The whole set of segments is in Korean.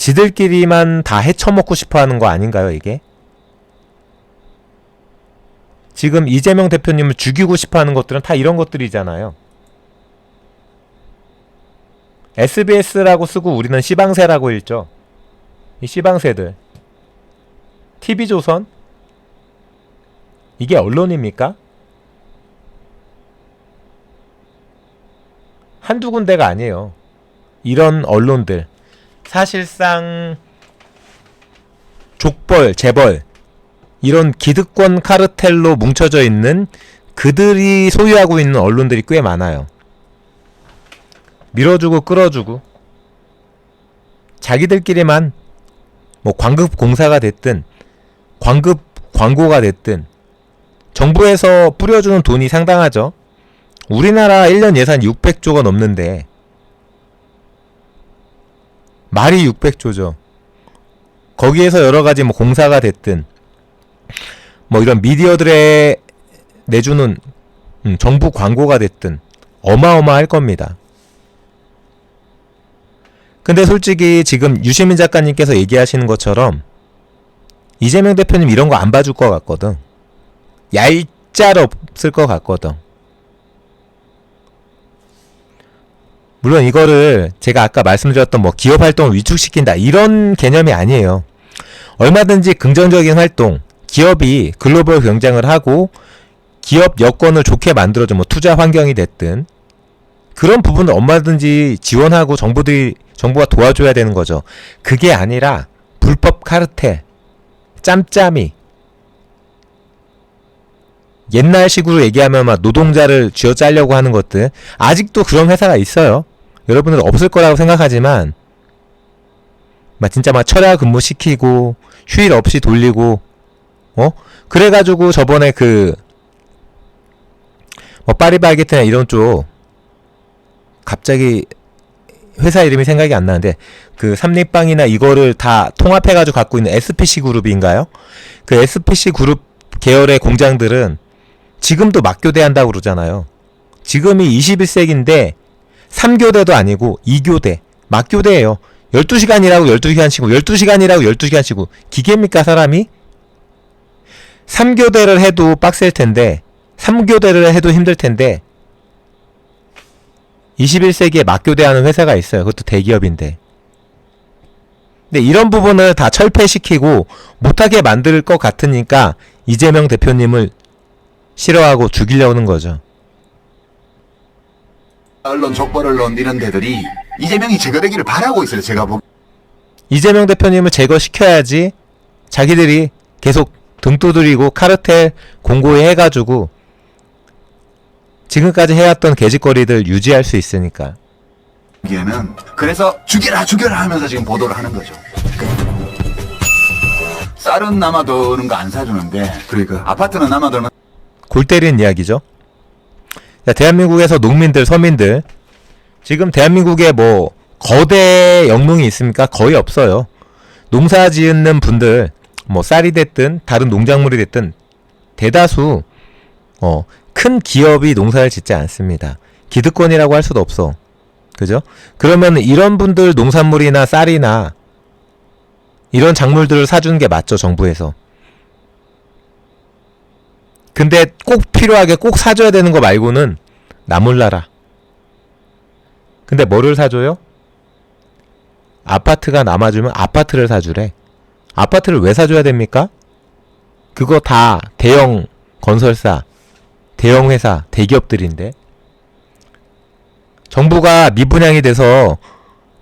지들끼리만 다 헤쳐먹고 싶어하는 거 아닌가요, 이게? 지금 이재명 대표님을 죽이고 싶어하는 것들은 다 이런 것들이잖아요. SBS라고 쓰고 우리는 시방세라고 읽죠. 이 시방세들. TV조선? 이게 언론입니까? 한두 군데가 아니에요. 이런 언론들. 사실상 족벌, 재벌 이런 기득권 카르텔로 뭉쳐져 있는 그들이 소유하고 있는 언론들이 꽤 많아요. 밀어주고 끌어주고 자기들끼리만 뭐 광급 공사가 됐든 광급 광고가 됐든 정부에서 뿌려주는 돈이 상당하죠. 우리나라 1년 예산 600조가 넘는데 말이 600조죠. 거기에서 여러가지 뭐 공사가 됐든 뭐 이런 미디어들에 내주는 정부 광고가 됐든 어마어마할 겁니다. 근데 솔직히 지금 유시민 작가님께서 얘기하시는 것처럼 이재명 대표님 이런 거 안 봐줄 것 같거든. 얄짤 없을 것 같거든. 물론 이거를 제가 아까 말씀드렸던 뭐 기업 활동을 위축시킨다 이런 개념이 아니에요. 얼마든지 긍정적인 활동, 기업이 글로벌 경쟁을 하고 기업 여건을 좋게 만들어줘 뭐 투자 환경이 됐든 그런 부분을 얼마든지 지원하고 정부가 도와줘야 되는 거죠. 그게 아니라 불법 카르텔, 짬짬이 옛날식으로 얘기하면 막 노동자를 쥐어짜려고 하는 것들 아직도 그런 회사가 있어요. 여러분들 없을 거라고 생각하지만 막 진짜 막 철야 근무 시키고 휴일 없이 돌리고 그래가지고 저번에 그 뭐 파리바게트나 이런 쪽 갑자기 회사 이름이 생각이 안 나는데 그 삼립방이나 이거를 다 통합해가지고 갖고 있는 SPC 그룹인가요? 그 SPC 그룹 계열의 공장들은 지금도 막교대한다고 그러잖아요. 지금이 21세기인데 3교대도 아니고 2교대 막교대예요. 12시간이라고 12시간 쉬고 12시간이라고 12시간 쉬고 기계입니까 사람이? 3교대를 해도 빡셀 텐데 3교대를 해도 힘들 텐데 21세기에 막교대하는 회사가 있어요. 그것도 대기업인데. 근데 이런 부분을 다 철폐시키고 못하게 만들 것 같으니까 이재명 대표님을 싫어하고 죽이려는 거죠. 언론, 족벌 언론 이런 데들이 이재명이 제거되기를 바라고 있어요. 제가 보기. 이재명 대표님을 제거시켜야지 자기들이 계속 등 두드리고 카르텔 공고히 해가지고 지금까지 해왔던 개짓거리들 유지할 수 있으니까. 기에는 그래서 죽여라 죽여라 하면서 지금 보도를 하는 거죠. 쌀은 남아도는 거 안 사주는데 그러니까 아파트는 남아도는 골 때리는 이야기죠. 자, 대한민국에서 농민들, 서민들 지금 대한민국에 뭐 거대 영농이 있습니까? 거의 없어요. 농사 지은 분들 뭐 쌀이 됐든 다른 농작물이 됐든 대다수 큰 기업이 농사를 짓지 않습니다. 기득권이라고 할 수도 없어. 그죠? 그러면 이런 분들 농산물이나 쌀이나 이런 작물들을 사주는 게 맞죠, 정부에서. 근데 꼭 필요하게 꼭 사줘야 되는 거 말고는 나 몰라라. 근데 뭐를 사줘요? 아파트가 남아주면 아파트를 사주래. 아파트를 왜 사줘야 됩니까? 그거 다 대형 건설사, 대형 회사, 대기업들인데 정부가 미분양이 돼서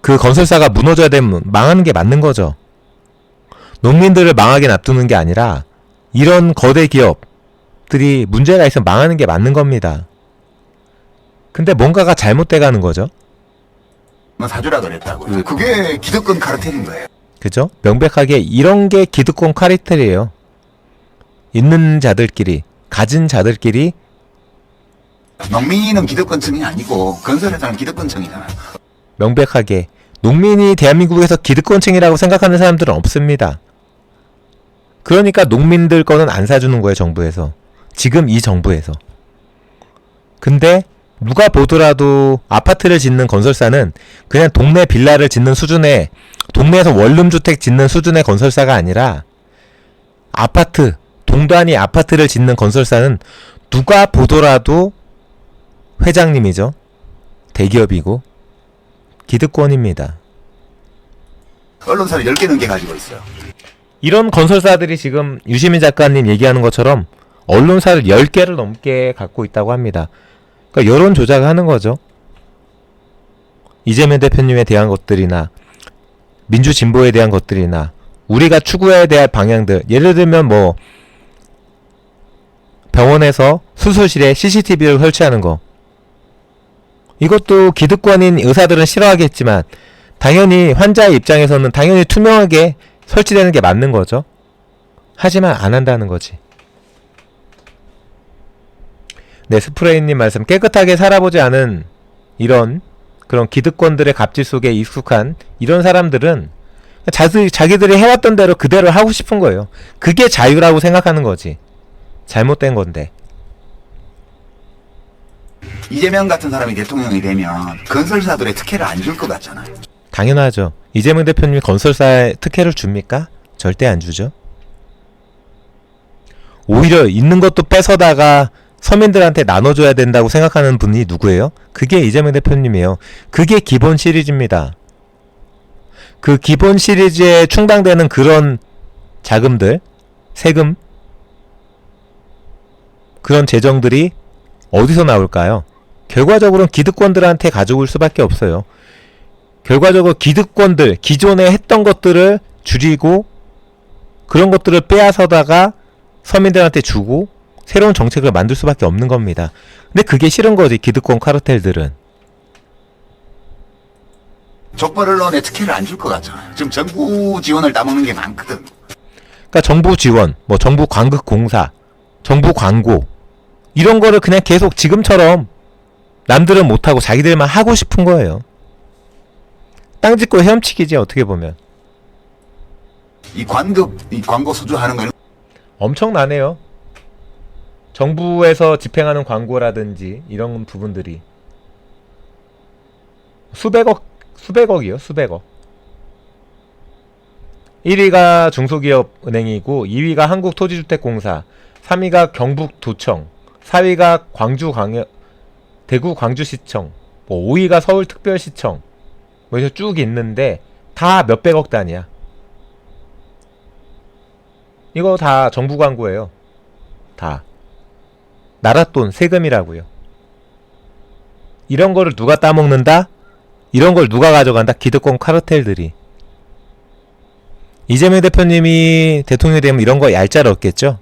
그 건설사가 무너져야 되면 망하는 게 맞는 거죠. 농민들을 망하게 놔두는 게 아니라 이런 거대 기업들이 문제가 있으면 망하는 게 맞는 겁니다. 근데 뭔가가 잘못돼 가는 거죠. 사주라 그랬다고요. 그게 기득권 카르텔인 거예요. 그죠? 명백하게 이런 게 기득권 카르텔이에요. 있는 자들끼리, 가진 자들끼리. 농민은 기득권층이 아니고 건설회사는 기득권층이잖아요. 명백하게 농민이 대한민국에서 기득권층이라고 생각하는 사람들은 없습니다. 그러니까 농민들 거는 안 사주는 거예요, 정부에서. 지금 이 정부에서. 근데 누가 보더라도 아파트를 짓는 건설사는 그냥 동네 빌라를 짓는 수준의 동네에서 원룸주택 짓는 수준의 건설사가 아니라 아파트, 동단위 아파트를 짓는 건설사는 누가 보더라도 회장님이죠. 대기업이고 기득권입니다. 언론사를 10개 넘게 가지고 있어요. 이런 건설사들이 지금 유시민 작가님 얘기하는 것처럼 언론사를 10개를 넘게 갖고 있다고 합니다. 그러니까 여론 조작을 하는 거죠. 이재명 대표님에 대한 것들이나 민주진보에 대한 것들이나 우리가 추구해야 될 방향들, 예를 들면 뭐 병원에서 수술실에 CCTV를 설치하는 거, 이것도 기득권인 의사들은 싫어하겠지만 당연히 환자의 입장에서는 당연히 투명하게 설치되는 게 맞는 거죠. 하지만 안 한다는 거지. 네, 스프레이님 말씀, 깨끗하게 살아보지 않은 이런 그런 기득권들의 갑질 속에 익숙한 이런 사람들은 자기들이 해왔던 대로 그대로 하고 싶은 거예요. 그게 자유라고 생각하는 거지. 잘못된 건데. 이재명 같은 사람이 대통령이 되면 건설사들의 특혜를 안 줄 것 같잖아요. 당연하죠. 이재명 대표님이 건설사에 특혜를 줍니까? 절대 안 주죠. 오히려 있는 것도 뺏어다가 서민들한테 나눠줘야 된다고 생각하는 분이 누구예요? 그게 이재명 대표님이에요. 그게 기본 시리즈입니다. 그 기본 시리즈에 충당되는 그런 자금들, 세금, 그런 재정들이 어디서 나올까요? 결과적으로는 기득권들한테 가져올 수밖에 없어요. 결과적으로 기득권들, 기존에 했던 것들을 줄이고 그런 것들을 빼앗아다가 서민들한테 주고 새로운 정책을 만들 수밖에 없는 겁니다. 근데 그게 싫은 거지, 기득권 카르텔들은. 족벌 언론에 특혜를 안 줄 것 같잖아요. 지금 정부 지원을 따먹는 게 많거든. 그러니까 정부 지원, 뭐 정부 광극공사, 정부 광고, 이런 거를 그냥 계속 지금처럼 남들은 못하고 자기들만 하고 싶은 거예요. 땅 짓고 헤엄치기지, 어떻게 보면. 이 광고 수주하는 거는 엄청나네요. 정부에서 집행하는 광고라든지 이런 부분들이 수백억이요. 수백억. 1위가 중소기업은행이고 2위가 한국토지주택공사, 3위가 경북도청, 4위가 대구 광주시청, 뭐 5위가 서울특별시청, 뭐 이렇게 쭉 있는데 다 몇백억 단위야. 이거 다 정부 광고예요. 다. 나라 돈, 세금이라고요. 이런 거를 누가 따먹는다? 이런 걸 누가 가져간다? 기득권 카르텔들이. 이재명 대표님이 대통령이 되면 이런 거 얄짤 없겠죠?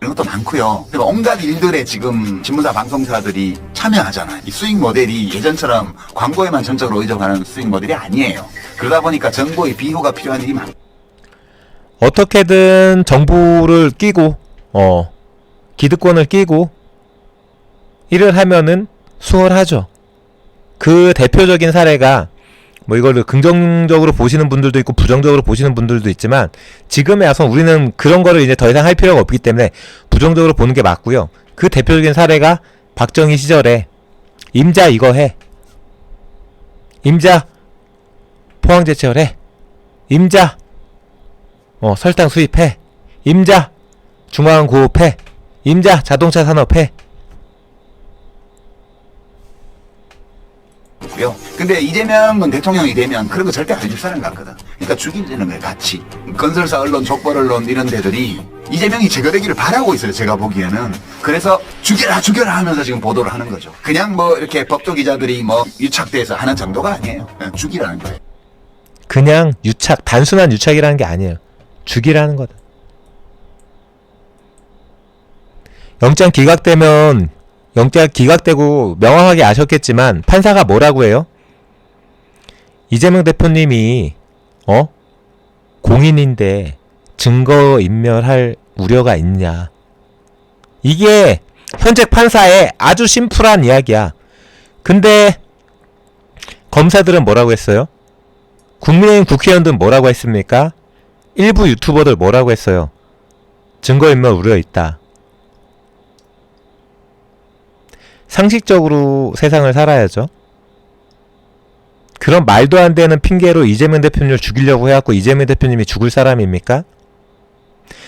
이런 것도 많고요. 그리고 온갖 일들에 지금 신문사 방송사들이 참여하잖아요. 이 수익 모델이 예전처럼 광고에만 전적으로 의존하는 수익 모델이 아니에요. 그러다 보니까 정보의 비호가 필요한 일이 많고. 어떻게든 정부를 끼고 기득권을 끼고 일을 하면은 수월하죠. 그 대표적인 사례가 뭐 이거를 긍정적으로 보시는 분들도 있고 부정적으로 보시는 분들도 있지만 지금에 와서 우리는 그런 거를 이제 더 이상 할 필요가 없기 때문에 부정적으로 보는 게 맞고요. 그 대표적인 사례가 박정희 시절에 임자 이거 해. 임자 포항제철 해. 임자 설탕 수입해. 임자 중앙고업해. 임자 자동차 산업해. 근데 이재명은 대통령이 되면 그런 거 절대 안 해줄 사람 같거든. 그러니까 죽이려는 거예요, 같이. 건설사 언론, 족벌 언론 이런 데들이 이재명이 제거되기를 바라고 있어요, 제가 보기에는. 그래서 죽여라 하면서 지금 보도를 하는 거죠. 그냥 뭐 이렇게 법조 기자들이 뭐 유착돼서 하는 정도가 아니에요. 그냥 죽이라는 거예요. 그냥 유착, 단순한 유착이라는 게 아니에요. 죽이라는 거다. 영장 기각되고 명확하게 아셨겠지만 판사가 뭐라고 해요? 이재명 대표님이 공인인데 증거인멸할 우려가 있냐. 이게 현재 판사의 아주 심플한 이야기야. 근데 검사들은 뭐라고 했어요? 국민의힘 국회의원들은 뭐라고 했습니까? 일부 유튜버들 뭐라고 했어요? 증거인멸 우려 있다. 상식적으로 세상을 살아야죠. 그런 말도 안 되는 핑계로 이재명 대표님을 죽이려고 해갖고 이재명 대표님이 죽을 사람입니까?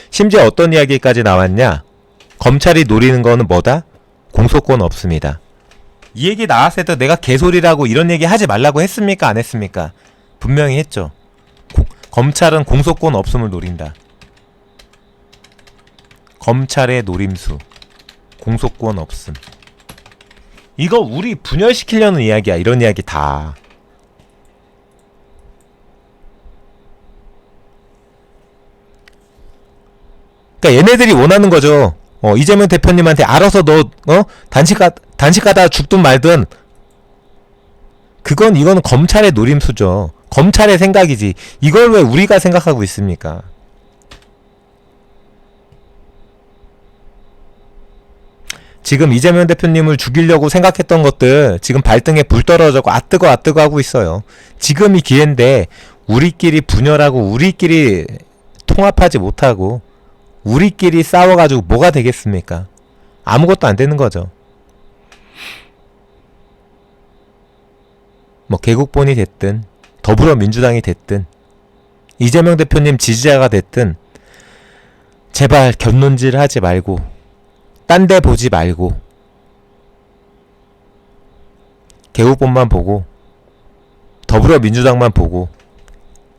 심지어 어떤 이야기까지 나왔냐? 검찰이 노리는 거는 뭐다? 공소권 없습니다. 이 얘기 나왔을 때 내가 개소리라고 이런 얘기 하지 말라고 했습니까? 안 했습니까? 분명히 했죠. 검찰은 공소권 없음을 노린다. 검찰의 노림수. 공소권 없음. 이거 우리 분열시키려는 이야기야. 이런 이야기 다. 그러니까 얘네들이 원하는 거죠. 이재명 대표님한테 알아서 너 단식 가다 죽든 말든 이거는 검찰의 노림수죠. 검찰의 생각이지. 이걸 왜 우리가 생각하고 있습니까? 지금 이재명 대표님을 죽이려고 생각했던 것들 지금 발등에 불 떨어져고 뜨거 하고 있어요. 지금이 기회인데 우리끼리 분열하고 우리끼리 통합하지 못하고 우리끼리 싸워가지고 뭐가 되겠습니까? 아무것도 안 되는 거죠. 뭐 개국본이 됐든 더불어민주당이 됐든 이재명 대표님 지지자가 됐든 제발 곁눈질 하지 말고 딴 데 보지 말고 개국본만 보고 더불어민주당만 보고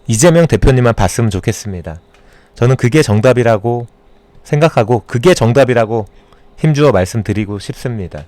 이재명 대표님만 봤으면 좋겠습니다. 저는 그게 정답이라고 생각하고 그게 정답이라고 힘주어 말씀드리고 싶습니다.